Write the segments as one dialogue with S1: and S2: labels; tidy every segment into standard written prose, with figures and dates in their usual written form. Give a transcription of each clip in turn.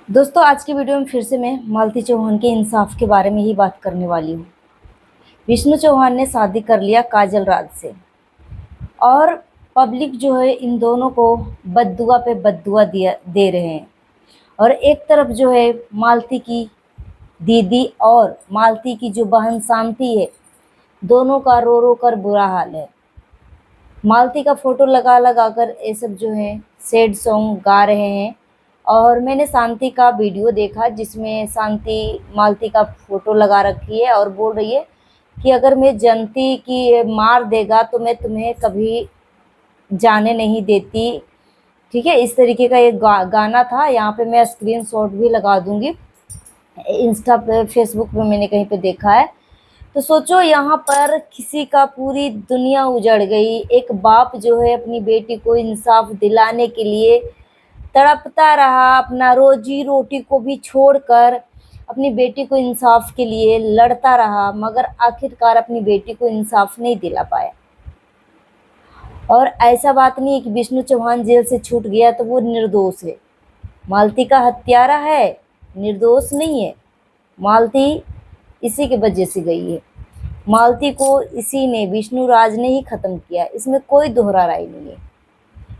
S1: दोस्तों, आज की वीडियो में फिर से मैं मालती चौहान के इंसाफ के बारे में ही बात करने वाली हूँ। विष्णु चौहान ने शादी कर लिया काजल राज से और पब्लिक जो है इन दोनों को बद्दुआ पे बद्दुआ दिया दे रहे हैं। और एक तरफ जो है मालती की दीदी और मालती की जो बहन शांति है, दोनों का रो रो कर बुरा हाल है। मालती का फ़ोटो लगा लगा कर ये सब जो है सैड सॉन्ग गा रहे हैं। और मैंने शांति का वीडियो देखा जिसमें शांति मालती का फ़ोटो लगा रखी है और बोल रही है कि अगर मैं जनती कि ये मार देगा तो मैं तुम्हें कभी जाने नहीं देती। ठीक है, इस तरीके का एक गाना था। यहाँ पे मैं स्क्रीनशॉट भी लगा दूंगी, इंस्टा पे फेसबुक पे मैंने कहीं पे देखा है। तो सोचो, यहाँ पर किसी का पूरी दुनिया उजड़ गई। एक बाप जो है अपनी बेटी को इंसाफ दिलाने के लिए तड़पता रहा, अपना रोजी रोटी को भी छोड़कर अपनी बेटी को इंसाफ के लिए लड़ता रहा, मगर आखिरकार अपनी बेटी को इंसाफ नहीं दिला पाया। और ऐसा बात नहीं है कि विष्णु चौहान जेल से छूट गया तो वो निर्दोष है। मालती का हत्यारा है, निर्दोष नहीं है। मालती इसी के वजह से गई है। मालती को इसी ने, विष्णु राज ने ही ख़त्म किया, इसमें कोई दोहरा राय नहीं है।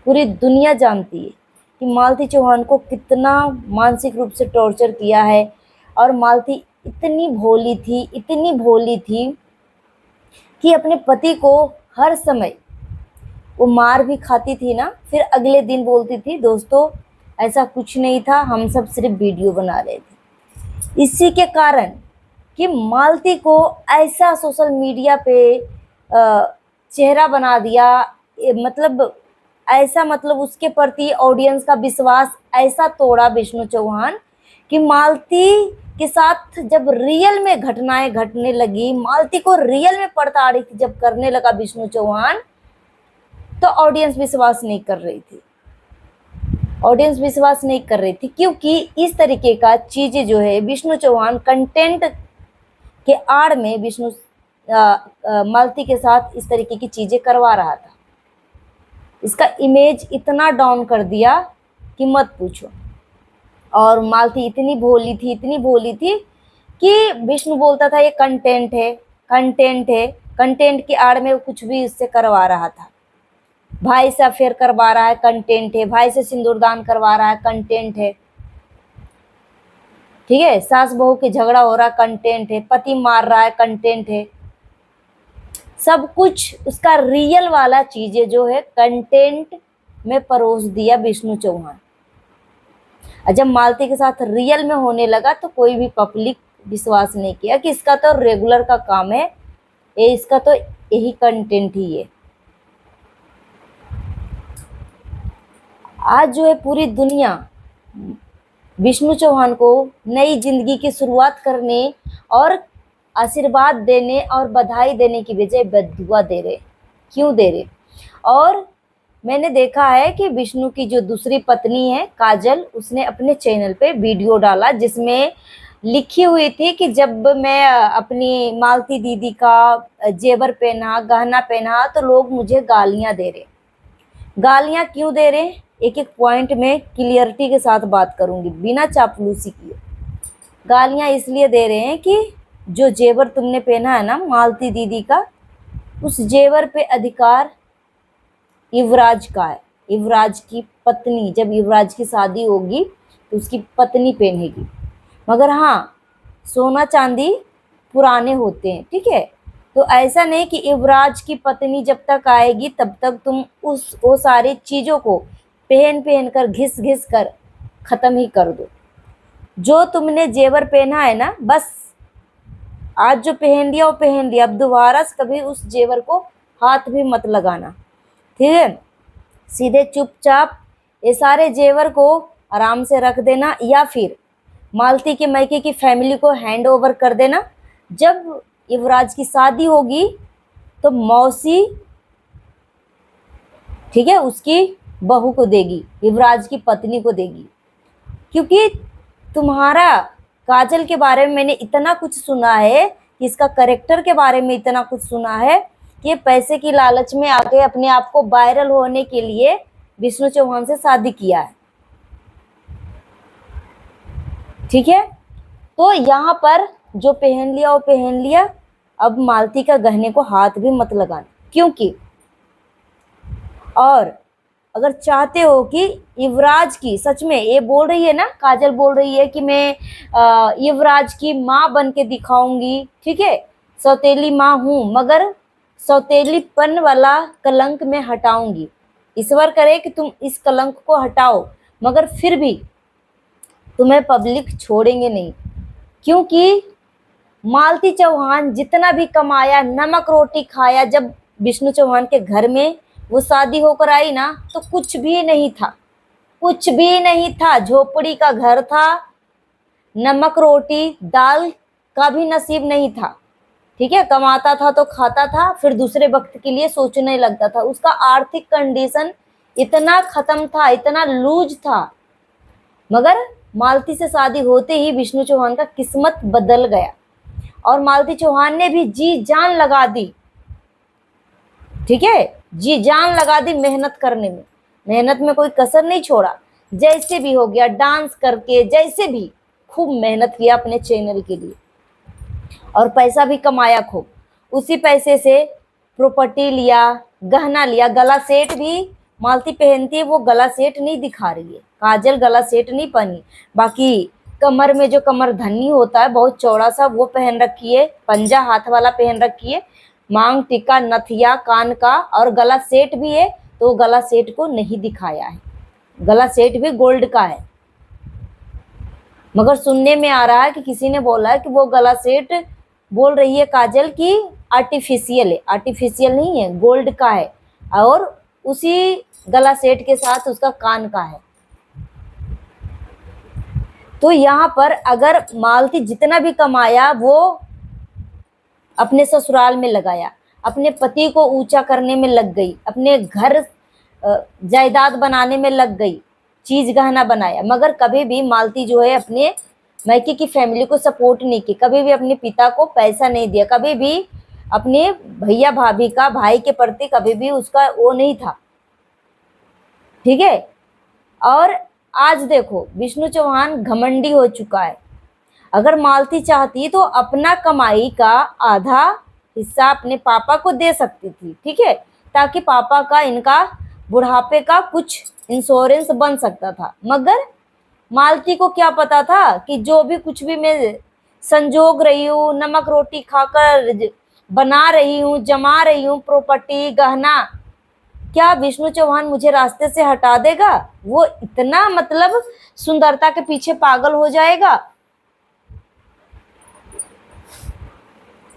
S1: पूरी दुनिया जानती है कि मालती चौहान को कितना मानसिक रूप से टॉर्चर किया है। और मालती इतनी भोली थी, इतनी भोली थी कि अपने पति को हर समय वो मार भी खाती थी ना, फिर अगले दिन बोलती थी दोस्तों ऐसा कुछ नहीं था, हम सब सिर्फ वीडियो बना रहे थे। इसी के कारण कि मालती को ऐसा सोशल मीडिया पे चेहरा बना दिया, मतलब ऐसा, मतलब उसके प्रति ऑडियंस का विश्वास ऐसा तोड़ा विष्णु चौहान कि मालती के साथ जब रियल में घटनाएं घटने लगी, मालती को रियल में प्रताड़ित जब करने लगा विष्णु चौहान, तो ऑडियंस विश्वास नहीं कर रही थी। ऑडियंस विश्वास नहीं कर रही थी क्योंकि इस तरीके का चीज़ें जो है विष्णु चौहान कंटेंट के आड़ में विष्णु मालती के साथ इस तरीके की चीज़ें करवा रहा था। इसका इमेज इतना डाउन कर दिया कि मत पूछो। और मालती इतनी भोली थी, इतनी भोली थी कि विष्णु बोलता था ये कंटेंट है, कंटेंट है। कंटेंट की आड़ में वो कुछ भी इससे करवा रहा था। भाई से अफेयर करवा रहा है, कंटेंट है। भाई से सिंदूरदान करवा रहा है, कंटेंट है। ठीक है, सास बहू के झगड़ा हो रहा, कंटेंट है। पति मार रहा है, कंटेंट है। सब कुछ उसका रियल वाला चीजें जो है कंटेंट में परोस दिया विष्णु चौहान। और जब मालती के साथ रियल में होने लगा तो कोई भी पब्लिक विश्वास नहीं किया कि इसका तो रेगुलर का काम है, ये इसका तो यही कंटेंट ही है। आज जो है पूरी दुनिया विष्णु चौहान को नई जिंदगी की शुरुआत करने और आशीर्वाद देने और बधाई देने की बजाय बद्दुआ दे रहे। क्यों दे रहे? और मैंने देखा है कि विष्णु की जो दूसरी पत्नी है काजल, उसने अपने चैनल पे वीडियो डाला जिसमें लिखी हुई थी कि जब मैं अपनी मालती दीदी का जेवर पहना, गहना पहना, तो लोग मुझे गालियां दे रहे। गालियां क्यों दे रहे हैं, एक एक पॉइंट में क्लियरिटी के साथ बात करूंगी, बिना चापलूसी किए। गालियां इसलिए दे रहे हैं कि जो जेवर तुमने पहना है ना मालती दीदी का, उस जेवर पे अधिकार युवराज का है। युवराज की पत्नी, जब युवराज की शादी होगी तो उसकी पत्नी पहनेगी। मगर हाँ, सोना चांदी पुराने होते हैं, ठीक है। तो ऐसा नहीं कि युवराज की पत्नी जब तक आएगी तब तक तुम वो सारी चीज़ों को पहन पहन कर घिस घिस कर ख़त्म ही कर दो। जो तुमने जेवर पहना है ना, बस आज जो पहन लिया वो पहन लिया, अब दोबारा से कभी उस जेवर को हाथ भी मत लगाना, ठीक है। सीधे चुपचाप ये सारे जेवर को आराम से रख देना, या फिर मालती के मैके की फैमिली को हैंड ओवर कर देना। जब युवराज की शादी होगी तो मौसी, ठीक है, उसकी बहू को देगी, युवराज की पत्नी को देगी। क्योंकि तुम्हारा काजल के बारे में मैंने इतना कुछ सुना है कि इसका करेक्टर के बारे में इतना कुछ सुना है कि ये पैसे की लालच में आके अपने आप को वायरल होने के लिए विष्णु चौहान से शादी किया है। ठीक है। तो यहाँ पर जो पहन लिया वो पहन लिया, अब मालती का गहने को हाथ भी मत लगाना, क्योंकि और अगर चाहते हो कि युवराज की, सच में ये बोल रही है ना, काजल बोल रही है कि मैं युवराज की माँ बन के दिखाऊंगी, ठीक है, सौतेली माँ हूँ मगर सौतेलीपन वाला कलंक मैं हटाऊंगी। ईश्वर करे कि तुम इस कलंक को हटाओ, मगर फिर भी तुम्हें पब्लिक छोड़ेंगे नहीं, क्योंकि मालती चौहान जितना भी कमाया, नमक रोटी खाया, जब विष्णु चौहान के घर में वो शादी होकर आई ना, तो कुछ भी नहीं था, कुछ भी नहीं था, झोपड़ी का घर था, नमक रोटी दाल का भी नसीब नहीं था, ठीक है। कमाता था तो खाता था, फिर दूसरे वक्त के लिए सोचने लगता था। उसका आर्थिक कंडीशन इतना खत्म था, इतना लूज था, मगर मालती से शादी होते ही विष्णु चौहान का किस्मत बदल गया, और मालती चौहान ने भी जी जान लगा दी, ठीक है, जी जान लगा दी मेहनत करने में, मेहनत में कोई कसर नहीं छोड़ा, जैसे भी हो गया डांस करके, जैसे भी खूब मेहनत किया अपने चैनल के लिए, और पैसा भी कमाया खूब। उसी पैसे से प्रॉपर्टी लिया, गहना लिया, गला सेट भी मालती पहनती है, वो गला सेट नहीं दिखा रही है, काजल गला सेट नहीं पहनी, बाकी कमर में जो कमर धन्नी होता है बहुत चौड़ा सा वो पहन रखी है, पंजा हाथ वाला पहन रखी है, मांग टीका नथिया कान का, और गला सेट भी है, तो गला सेट को नहीं दिखाया है, गला सेट भी गोल्ड का है, मगर सुनने में आ रहा है कि किसी ने बोला है कि वो गला सेट, बोल रही है काजल की आर्टिफिशियल है, आर्टिफिशियल नहीं है, गोल्ड का है, और उसी गला सेट के साथ उसका कान का है। तो यहाँ पर अगर मालती जितना भी कमाया वो अपने ससुराल में लगाया, अपने पति को ऊंचा करने में लग गई, अपने घर जायदाद बनाने में लग गई, चीज गहना बनाया, मगर कभी भी मालती जो है अपने मैके की फैमिली को सपोर्ट नहीं की, कभी भी अपने पिता को पैसा नहीं दिया, कभी भी अपने भैया भाभी का, भाई के प्रति कभी भी उसका वो नहीं था, ठीक है। और आज देखो विष्णु चौहान घमंडी हो चुका है, अगर मालती चाहती तो अपना कमाई का आधा हिस्सा अपने पापा को दे सकती थी, ठीक है, ताकि पापा का, इनका बुढ़ापे का कुछ इंश्योरेंस बन सकता था, मगर मालती को क्या पता था कि जो भी कुछ भी मैं संजोग रही हूँ, नमक रोटी खाकर बना रही हूँ, जमा रही हूँ प्रॉपर्टी गहना, क्या विष्णु चौहान मुझे रास्ते से हटा देगा? वो इतना मतलब सुंदरता के पीछे पागल हो जाएगा।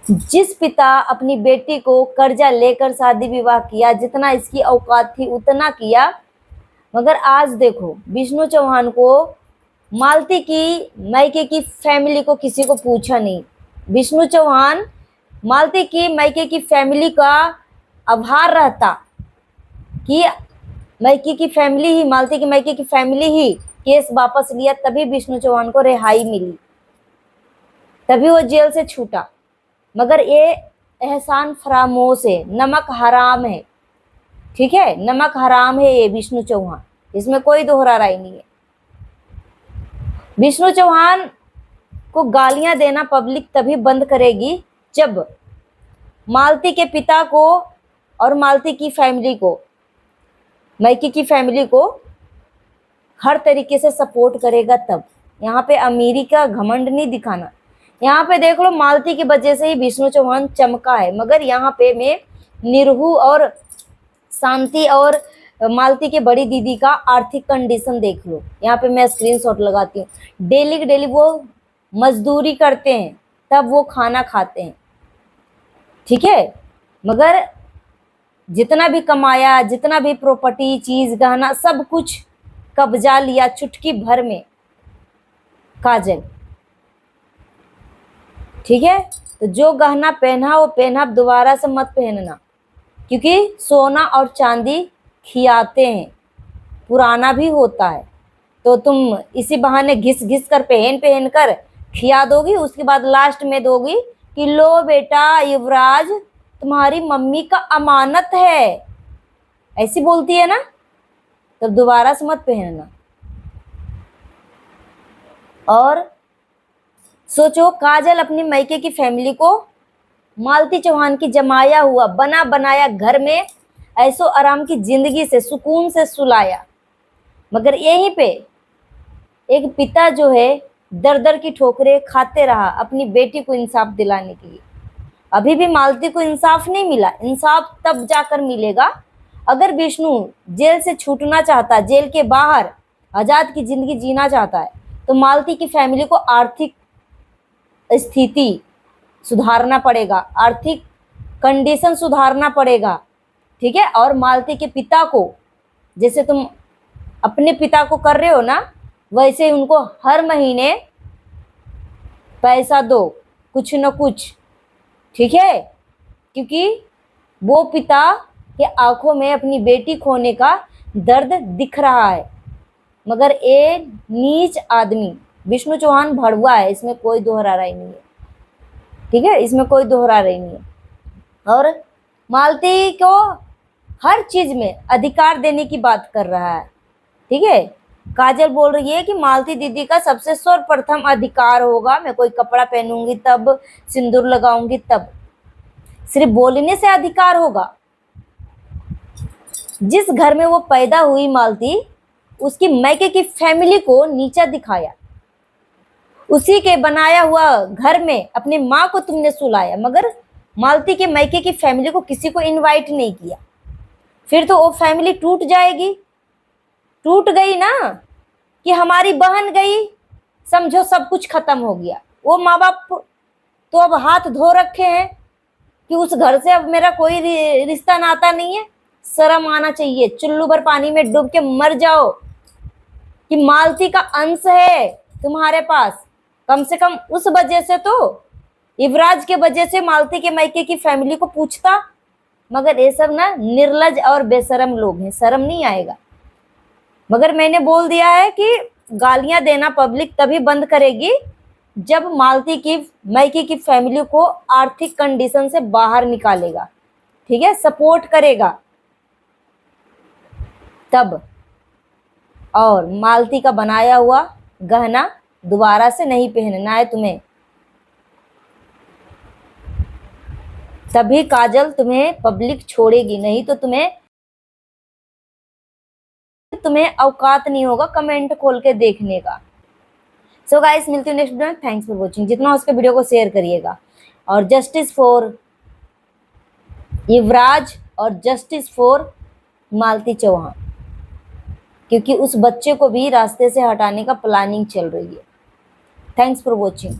S1: जिस पिता अपनी बेटी को कर्जा लेकर शादी विवाह किया, जितना इसकी औकात थी उतना किया, मगर आज देखो विष्णु चौहान को मालती की मायके की फैमिली को किसी को पूछा नहीं, विष्णु चौहान मालती की मायके की फैमिली का आभार रहता कि मायके की फैमिली ही, मालती की मायके की फैमिली ही केस वापस लिया, तभी विष्णु चौहान को रिहाई मिली, तभी वो जेल से छूटा, मगर ये एहसान फरामोश है, नमक हराम है, ठीक है, नमक हराम है ये विष्णु चौहान, इसमें कोई दोहरा राय नहीं है। विष्णु चौहान को गालियां देना पब्लिक तभी बंद करेगी जब मालती के पिता को और मालती की फैमिली को, मायके की फैमिली को हर तरीके से सपोर्ट करेगा तब। यहाँ पे अमीरी का घमंड नहीं दिखाना। यहाँ पे देख लो मालती की वजह से ही विष्णु चौहान चमका है, मगर यहाँ पे मैं निरहू और शांति और मालती के बड़ी दीदी का आर्थिक कंडीशन देख लो। यहाँ पे मैं स्क्रीनशॉट लगाती हूँ, डेली की डेली वो मजदूरी करते हैं तब वो खाना खाते हैं, ठीक है, मगर जितना भी कमाया, जितना भी प्रॉपर्टी चीज गहना सब कुछ कब्जा लिया चुटकी भर में काजल, ठीक है। तो जो गहना पहना वो पहना, अब दोबारा से मत पहनना, क्योंकि सोना और चांदी खियाते हैं, पुराना भी होता है, तो तुम इसी बहाने घिस घिस कर पहन पहन कर खिया दोगी, उसके बाद लास्ट में दोगी कि लो बेटा युवराज तुम्हारी मम्मी का अमानत है, ऐसी बोलती है ना, तब दोबारा से मत पहनना। और सोचो, काजल अपनी मायके की फैमिली को मालती चौहान की जमाया हुआ बना बनाया घर में ऐसो आराम की जिंदगी से सुकून से सुलाया, मगर यहीं पे एक पिता जो है दर दर की ठोकरें खाते रहा अपनी बेटी को इंसाफ दिलाने के लिए। अभी भी मालती को इंसाफ नहीं मिला। इंसाफ तब जाकर मिलेगा अगर विष्णु जेल से छूटना चाहता है, जेल के बाहर आजाद की जिंदगी जीना चाहता है, तो मालती की फैमिली को आर्थिक स्थिति सुधारना पड़ेगा, आर्थिक कंडीशन सुधारना पड़ेगा, ठीक है। और मालती के पिता को, जैसे तुम अपने पिता को कर रहे हो ना, वैसे ही उनको हर महीने पैसा दो, कुछ न कुछ, ठीक है। क्योंकि वो पिता के आंखों में अपनी बेटी खोने का दर्द दिख रहा है। मगर ये नीच आदमी विष्णु चौहान भड़ुआ है, इसमें कोई दोहरा राय नहीं है, ठीक है, इसमें कोई दोहरा राय नहीं है। और मालती को हर चीज में अधिकार देने की बात कर रहा है, ठीक है। काजल बोल रही है कि मालती दीदी का सबसे सर्वप्रथम अधिकार होगा, मैं कोई कपड़ा पहनूंगी तब, सिंदूर लगाऊंगी तब। सिर्फ बोलने से अधिकार होगा? जिस घर में वो पैदा हुई मालती, उसकी मायके की फैमिली को नीचा दिखाया, उसी के बनाया हुआ घर में अपनी माँ को तुमने सुलाया, मगर मालती के मायके की फैमिली को किसी को इनवाइट नहीं किया। फिर तो वो फैमिली टूट जाएगी। टूट गई ना, कि हमारी बहन गई, समझो सब कुछ खत्म हो गया। वो माँ बाप तो अब हाथ धो रखे हैं कि उस घर से अब मेरा कोई रिश्ता नाता नहीं है। शर्म आना चाहिए, चुल्लू भर पानी में डूब के मर जाओ कि मालती का अंश है तुम्हारे पास। कम से कम उस वजह से तो, युवराज के वजह से मालती के मायके की फैमिली को पूछता। मगर ये सब ना निर्लज और बेशरम लोग हैं, शर्म नहीं आएगा। मगर मैंने बोल दिया है कि गालियां देना पब्लिक तभी बंद करेगी जब मालती की मायके की फैमिली को आर्थिक कंडीशन से बाहर निकालेगा, ठीक है, सपोर्ट करेगा तब। और मालती का बनाया हुआ गहना दोबारा से नहीं पहनना है तुम्हें, तभी काजल तुम्हें पब्लिक छोड़ेगी, नहीं तो तुम्हें औकात नहीं होगा कमेंट खोल के देखने का। सो गाइस, मिलती हूँ नेक्स्ट वीडियो में। Thanks for watching. जितना हो सके वीडियो को शेयर करिएगा, और जस्टिस फॉर युवराज और जस्टिस फॉर मालती चौहान, क्योंकि उस बच्चे को भी रास्ते से हटाने का प्लानिंग चल रही है। Thanks for watching.